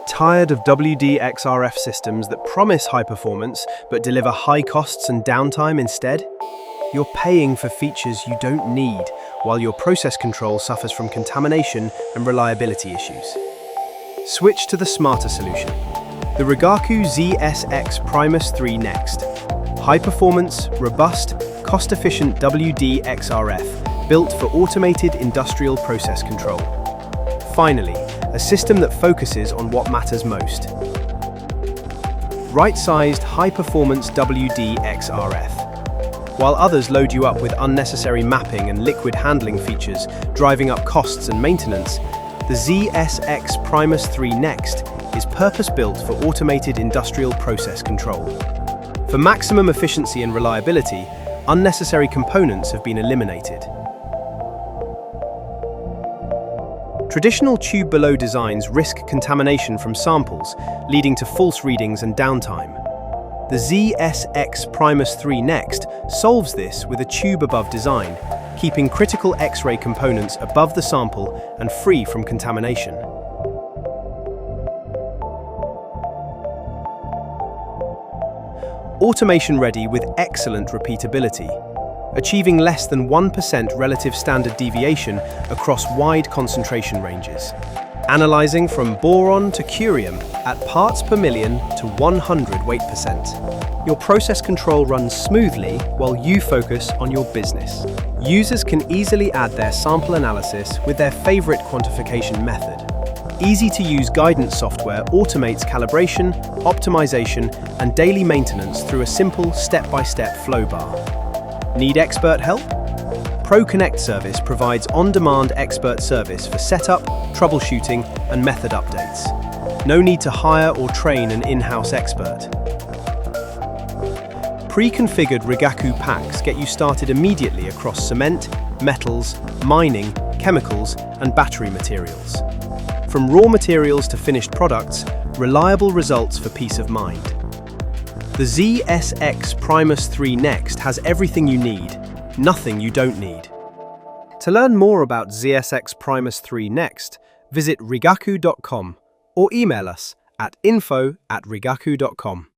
Tired of WDXRF systems that promise high performance but deliver high costs and downtime instead? You're paying for features you don't need, while your process control suffers from contamination and reliability issues. Switch to the smarter solution, the Rigaku ZSX Primus III Next. High performance, robust, cost-efficient WDXRF, built for automated industrial process control. Finally, a system that focuses on what matters most. Right-sized, high-performance WDXRF. While others load you up with unnecessary mapping and liquid handling features, driving up costs and maintenance, the ZSX Primus III Next is purpose-built for automated industrial process control. For maximum efficiency and reliability, unnecessary components have been eliminated. Traditional tube-below designs risk contamination from samples, leading to false readings and downtime. The ZSX Primus III Next solves this with a tube-above design, keeping critical X-ray components above the sample and free from contamination. Automation-ready with excellent repeatability, achieving less than 1% relative standard deviation across wide concentration ranges. Analyzing from boron to curium at parts per million to 100 weight%. Your process control runs smoothly while you focus on your business. Users can easily add their sample analysis with their favorite quantification method. Easy-to-use guidance software automates calibration, optimization, and daily maintenance through a simple step-by-step flow bar. Need expert help? ProConnect service provides on-demand expert service for setup, troubleshooting, and method updates. No need to hire or train an in-house expert. Pre-configured Rigaku packs get you started immediately across cement, metals, mining, chemicals, and battery materials. From raw materials to finished products, reliable results for peace of mind. The ZSX Primus III Next has everything you need, nothing you don't need. To learn more about ZSX Primus III Next, visit rigaku.com or email us at info@rigaku.com.